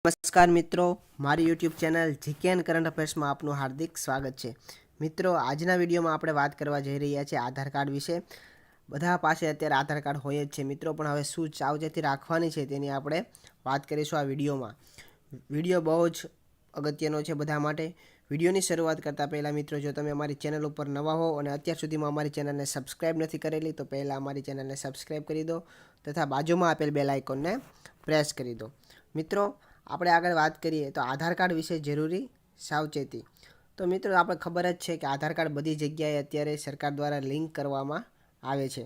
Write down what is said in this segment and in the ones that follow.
નમસ્કાર મિત્રો, મારી YouTube channel G K and current અફેર્સમાં આપનું હાર્દિક સ્વાગત છે. મિત્રો, આજના વિડીયોમાં આપણે વાત કરવા જઈ રહ્યા છીએ આધાર કાર્ડ વિશે. બધા પાસે અત્યારે આધાર કાર્ડ હોય જ છે મિત્રો, પણ હવે શું સાવચેતી રાખવાની છે તેની આપણે વાત કરીશું આ વિડીયોમાં. વિડીયો બહુ જ અગત્યનો છે બધા માટે. વિડીયોની શરૂઆત કરતાં પહેલાં મિત્રો, જો તમે અમારી ચેનલ ઉપર નવા હો અને અત્યાર સુધીમાં અમારી ચેનલને સબસ્ક્રાઈબ નથી કરેલી તો પહેલાં અમારી ચેનલને સબસ્ક્રાઈબ કરી દો તથા બાજુમાં આપેલ બેલ આઇકોનને પ્રેસ કરી દો. મિત્રો, આપણે આગળ વાત કરીએ તો આધાર કાર્ડ વિશે જરૂરી સાવચેતી. તો મિત્રો, આપણે ખબર જ છે કે આધાર કાર્ડ બધી જગ્યાએ અત્યારે સરકાર દ્વારા લિંક કરવામાં આવે છે.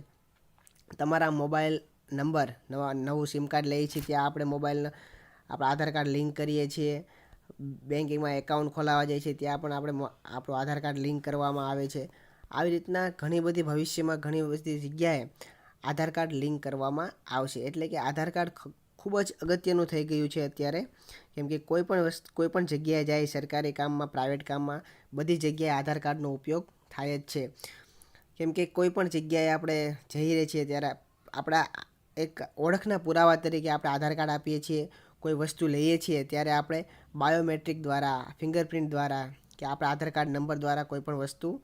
તમારા મોબાઈલ નંબર નવું સિમ કાર્ડ લઈએ છીએ ત્યાં આપણે આપણા આધાર કાર્ડ લિંક કરીએ છીએ. બેન્કિંગમાં એકાઉન્ટ ખોલાવવા જાય છે ત્યાં પણ આપણું આધાર કાર્ડ લિંક કરવામાં આવે છે. આવી રીતના ઘણી બધી ભવિષ્યમાં ઘણી બધી જગ્યાએ આધાર કાર્ડ લિંક કરવામાં આવશે. એટલે કે આધાર કાર્ડ ખૂબ જ અગત્યનું થઈ ગયું છે અત્યારે, કેમ કે કોઈ પણ જગ્યાએ જાય, સરકારી કામમાં, પ્રાઇવેટ કામમાં, બધી જગ્યાએ આધાર કાર્ડનો ઉપયોગ થાય જ છે. કેમ કે કોઈ પણ જગ્યાએ આપણે જઈએ છીએ ત્યારે આપણા એક ઓળખના પુરાવા તરીકે આપણે આધાર કાર્ડ આપીએ છીએ. કોઈ વસ્તુ લઈએ છીએ ત્યારે આપણે બાયોમેટ્રિક દ્વારા, ફિંગરપ્રિન્ટ દ્વારા કે આપણા આધાર કાર્ડ નંબર દ્વારા કોઈ પણ વસ્તુ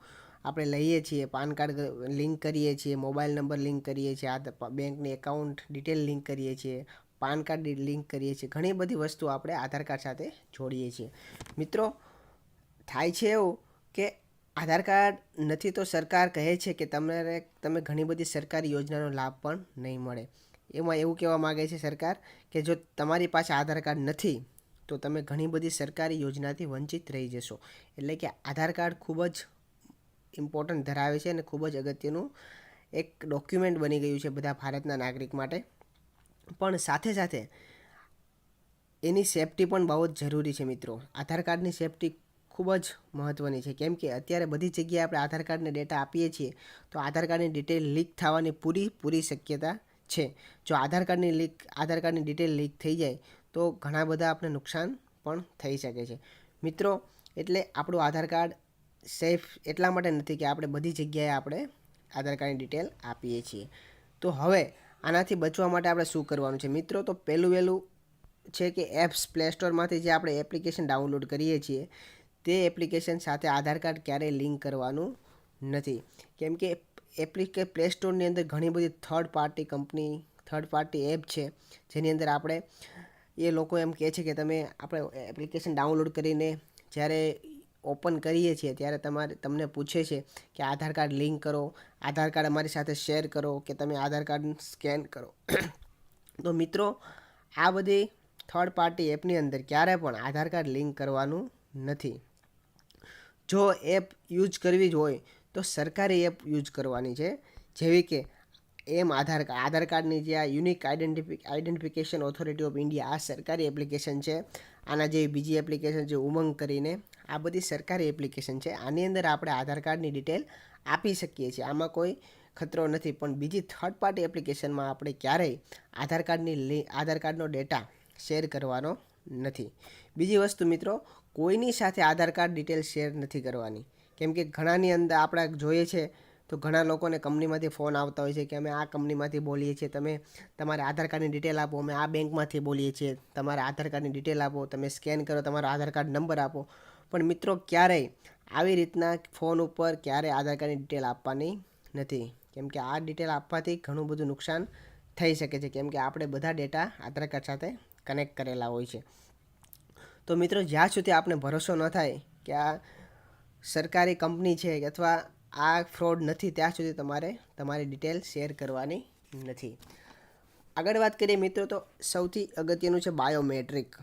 આપણે લઈએ છીએ, પાન કાર્ડ લિંક કરીએ છીએ, મોબાઈલ નંબર લિંક કરીએ છીએ, બેંકની એકાઉન્ટ ડિટેલ લિંક કરીએ છીએ, પાન કાર્ડ લિંક કરીએ છીએ. ઘણી બધી વસ્તુ આપણે આધાર કાર્ડ સાથે જોડીએ છીએ. મિત્રો, થાય છે એવું કે આધાર કાર્ડ નથી તો સરકાર કહે છે કે તમે ઘણી બધી સરકારી યોજનાનો લાભ પણ નહીં મળે. એમાં એવું કહેવા માગે છે સરકાર કે જો તમારી પાસે આધાર કાર્ડ નથી તો તમે ઘણી બધી સરકારી યોજનાથી વંચિત રહી જશો. એટલે કે આધાર કાર્ડ ખૂબ જ ઇમ્પોર્ટન્ટ ધરાવે છે અને ખૂબ જ અગત્યનું એક ડોક્યુમેન્ટ બની ગયું છે બધા ભારતના નાગરિક માટે. પણ સાથે સાથે એની સેફટી પણ બહુ જ જરૂરી છે મિત્રો. આધાર કાર્ડની સેફટી ખૂબ જ મહત્ત્વની છે, કેમ કે અત્યારે બધી જગ્યાએ આપણે આધાર કાર્ડને ડેટા આપીએ છીએ તો આધાર કાર્ડની ડિટેલ લીક થવાની પૂરી શક્યતા છે. જો આધાર કાર્ડની ડિટેલ લીક થઈ જાય તો ઘણા બધા આપણે નુકસાન પણ થઈ શકે છે મિત્રો. એટલે આપણું આધાર કાર્ડ સેફ એટલા માટે નથી કે આપણે બધી જગ્યાએ આપણે આધાર કાર્ડની ડિટેલ આપીએ છીએ. તો હવે આનાથી બચવા માટે આપણે શું કરવાનું છે મિત્રો? તો વહેલું છે કે પ્લે સ્ટોરમાંથી જે આપણે એપ્લિકેશન ડાઉનલોડ કરીએ છીએ તે એપ્લિકેશન સાથે આધાર કાર્ડ ક્યારેય લિંક કરવાનું નથી. કેમ કે પ્લે સ્ટોરની અંદર ઘણી બધી થર્ડ પાર્ટી એપ છે જેની અંદર એ લોકો એમ કહે છે કે આપણે એપ્લિકેશન ડાઉનલોડ કરીને જ્યારે ઓપન કરીએ છીએ ત્યારે તમને પૂછે છે કે આધાર કાર્ડ લિંક કરો, આધાર કાર્ડ અમારી સાથે શેર કરો, કે તમે આધાર કાર્ડ સ્કેન કરો. તો મિત્રો, આ બધી થર્ડ પાર્ટી એપની અંદર ક્યારે પણ આધાર કાર્ડ લિંક કરવાનું નથી. જો એપ યુઝ કરવી જ હોય તો સરકારી એપ યુઝ કરવાની છે, જેવી કે આધાર કાર્ડની જે આ unique identification authority of India, આ સરકારી એપ્લિકેશન છે. આના જેવી બીજી એપ્લિકેશન છે ઉમંગ કરીને, આ બધી સરકારી એપ્લિકેશન છે. આની અંદર આપણે આધાર કાર્ડની ડિટેલ આપી શકીએ છીએ, આમાં કોઈ ખતરો નથી. પણ બીજી થર્ડ પાર્ટી એપ્લિકેશનમાં આપણે ક્યારેય આધાર કાર્ડનો ડેટા શેર કરવાનો નથી. બીજી વસ્તુ મિત્રો, કોઈની સાથે આધાર કાર્ડ ડિટેલ શેર નથી કરવાની. કેમ કે ઘણાની અંદર આપણે જોઈએ છે તો ઘણા લોકોને કંપનીમાંથી ફોન આવતા હોય છે કે અમે આ કંપનીમાંથી બોલીએ છીએ, તમે તમારે આધાર કાર્ડની ડિટેલ આપો, અમે આ બેંકમાંથી બોલીએ છીએ, તમારે આધાર કાર્ડની ડિટેલ આપો, તમે સ્કેન કરો, તમારો આધાર કાર્ડ નંબર આપો. પણ મિત્રો, ક્યારેય આવી રીતના ફોન ઉપર ક્યારેય આધાર કાર્ડની ડિટેલ આપવાની નથી. કેમ કે આ ડિટેલ આપવાથી ઘણું બધું નુકસાન થઈ શકે છે, કેમ કે આપણે બધા ડેટા આધાર કાર્ડ સાથે કનેક્ટ કરેલા હોય છે. તો મિત્રો, જ્યાં સુધી આપણે ભરોસો ન થાય કે આ સરકારી કંપની છે અથવા આ ફ્રોડ નથી ત્યાં સુધી તમારે તમારી ડિટેલ શેર કરવાની નથી. આગળ વાત કરીએ મિત્રો, તો સૌથી અગત્યનું છે બાયોમેટ્રિક.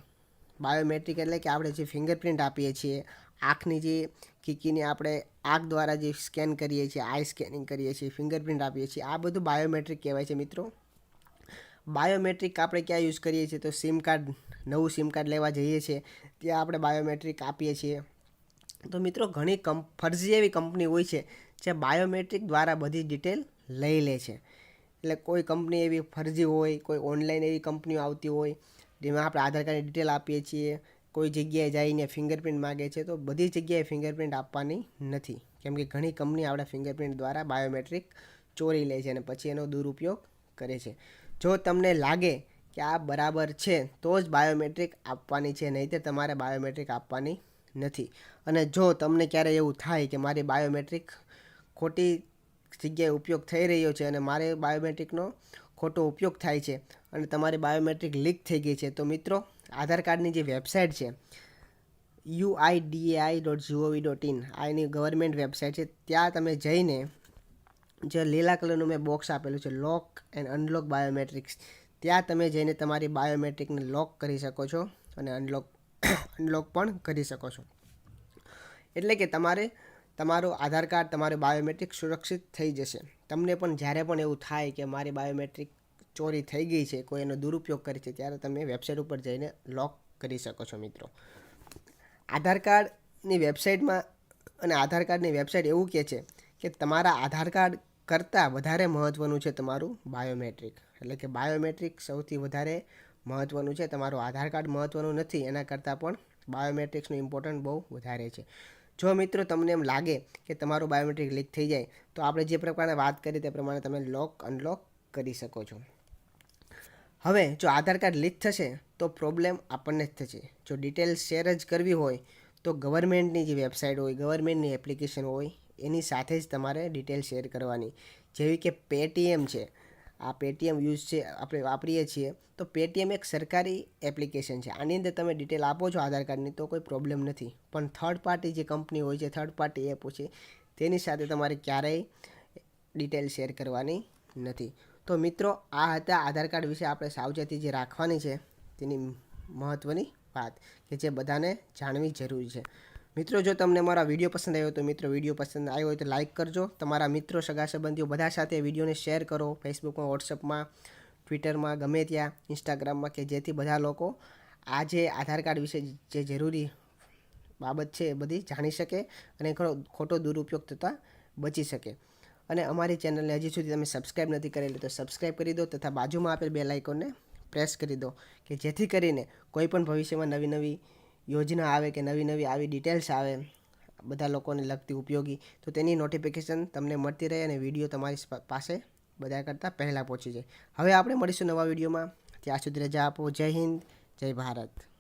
બાયોમેટ્રિક એટલે કે આપણે જે ફિંગરપ્રિન્ટ આપીએ છીએ, આંખની જે કીકીને આપણે આંખ દ્વારા જે સ્કેન કરીએ છીએ, આઈ સ્કેનિંગ કરીએ છીએ, ફિંગરપ્રિન્ટ આપીએ છીએ, આ બધું બાયોમેટ્રિક કહેવાય છે મિત્રો. બાયોમેટ્રિક આપણે ક્યાં યુઝ કરીએ છીએ? તો નવું સિમ કાર્ડ લેવા જઈએ છીએ ત્યાં આપણે બાયોમેટ્રિક આપીએ છીએ. તો મિત્રો, ઘણી ફરજી એવી કંપની હોય છે જે બાયોમેટ્રિક દ્વારા બધી ડિટેલ લઈ લે છે. એટલે કોઈ કંપની એવી ફરજી હોય, કોઈ ઓનલાઈન એવી કંપનીઓ આવતી હોય જેમાં આપણે આધાર કાર્ડની ડિટેલ આપીએ છીએ, કોઈ જગ્યાએ જઈને ફિંગરપ્રિન્ટ માગે છે. તો બધી જગ્યાએ ફિંગરપ્રિન્ટ આપવાની નથી, કેમ કે ઘણી કંપની આપણા ફિંગરપ્રિન્ટ દ્વારા બાયોમેટ્રિક ચોરી લે છે અને પછી એનો દુરુપયોગ કરે છે. જો તમને લાગે કે આ બરાબર છે તો જ બાયોમેટ્રિક આપવાની છે, નહીંતર તમારે બાયોમેટ્રિક આપવાની નથી. અને જો તમને ક્યારેય એવું થાય કે મારી બાયોમેટ્રિક ખોટી જગ્યાએ ઉપયોગ થઈ રહ્યો છે અને મારે બાયોમેટ્રિકનો ખોટો ઉપયોગ થાય છે અને તમારી બાયોમેટ્રિક લીક થઈ ગઈ છે, તો મિત્રો આધાર કાર્ડની જે વેબસાઇટ છે UIDAI.gov.in આ એની ગવર્મેન્ટ વેબસાઇટ છે. ત્યાં તમે જઈને જે લીલા કલરનું મેં બોક્સ આપેલું છે લોક એન્ડ અનલોક બાયોમેટ્રિક્સ, ત્યાં તમે જઈને તમારી બાયોમેટ્રિકને લોક કરી શકો છો અને અનલોક પણ કરી શકો છો. એટલે કે તમારું આધાર કાર્ડ, તમારું બાયોમેટ્રિક સુરક્ષિત થઈ જશે. તમને પણ જ્યારે પણ એવું થાય કે મારી બાયોમેટ્રિક ચોરી થઈ ગઈ છે, કોઈ એનો દુરુપયોગ કરે છે, ત્યારે તમે વેબસાઇટ ઉપર જઈને લોક કરી શકો છો. મિત્રો આધાર કાર્ડની વેબસાઇટમાં અને આધાર કાર્ડની વેબસાઇટ એવું કહે છે કે તમારા આધાર કાર્ડ કરતાં વધારે મહત્ત્વનું છે તમારું બાયોમેટ્રિક. એટલે કે બાયોમેટ્રિક સૌથી વધારે મહત્ત્વનું છે, તમારું આધાર કાર્ડ મહત્ત્વનું નથી. એના કરતાં પણ બાયોમેટ્રિક્સનું ઇમ્પોર્ટન્ટ બહુ વધારે છે. જો મિત્રો તમને એમ લાગે કે તમારું બાયોમેટ્રિક લીક થઈ જાય તો આપણે જે પ્રકારે વાત કરી તે પ્રમાણે તમે લોક અનલોક કરી શકો છો. હવે જો આધાર કાર્ડ લીક થશે તો પ્રોબ્લેમ આપણને જ થશે. જો ડિટેલ્સ શેર જ કરવી હોય તો ગવર્મેન્ટની જે વેબસાઇટ હોય, ગવર્મેન્ટની એપ્લિકેશન હોય, એની સાથે જ તમારે ડિટેલ શેર કરવાની. જેવી કે પેટીએમ છે, આ પેટીએમ યુઝ છે, આપણે વાપરીએ છીએ, તો પેટીએમ એક સરકારી એપ્લિકેશન છે. આની અંદર તમે ડિટેલ આપો છો આધાર કાર્ડની તો કોઈ પ્રોબ્લેમ નથી. પણ થર્ડ પાર્ટી જે કંપની હોય છે, થર્ડ પાર્ટી એપ છે, તેની સાથે તમારે ક્યારેય ડિટેલ શેર કરવાની નથી. તો મિત્રો આ હતા આધાર કાર્ડ વિશે આપણે સાવચેતી જે રાખવાની છે તેની મહત્ત્વની વાત કે જે બધાને જાણવી જરૂરી છે. મિત્રો જો તમને મારા વિડીયો પસંદ આવ્યો તો મિત્રો વિડીયો પસંદ આવ્યો હોય તો લાઇક કરજો. તમારા મિત્રો, સગા સંબંધીઓ બધા સાથે વિડીયોને શેર કરો, ફેસબુકમાં, વોટ્સઅપમાં, ટ્વિટરમાં, ગમે ત્યાં, ઇન્સ્ટાગ્રામમાં, કે જેથી બધા લોકો આ જે આધાર કાર્ડ વિશે જે જરૂરી બાબત છે એ બધી જાણી શકે અને ખોટો દુરુપયોગ થતાં બચી શકે. અને અમારી ચેનલને હજી સુધી તમે સબસ્ક્રાઈબ નથી કરેલી તો સબસ્ક્રાઈબ કરી દો તથા બાજુમાં આપેલ બેલ આઇકોનને પ્રેસ કરી દો કે જેથી કરીને કોઈ પણ ભવિષ્યમાં નવી નવી યોજના આવે કે નવી નવી આવી ડિટેલ્સ આવે બધા લોકોને લગતી ઉપયોગી, તો તેની નોટિફિકેશન તમને મળતી રહે અને વિડીયો તમારી પાસે બધા કરતાં પહેલાં પહોંચી જાય. હવે આપણે મળીશું નવા વિડીયોમાં. ત્યાં સુધી રજા આપો. જય હિન્દ, જય ભારત.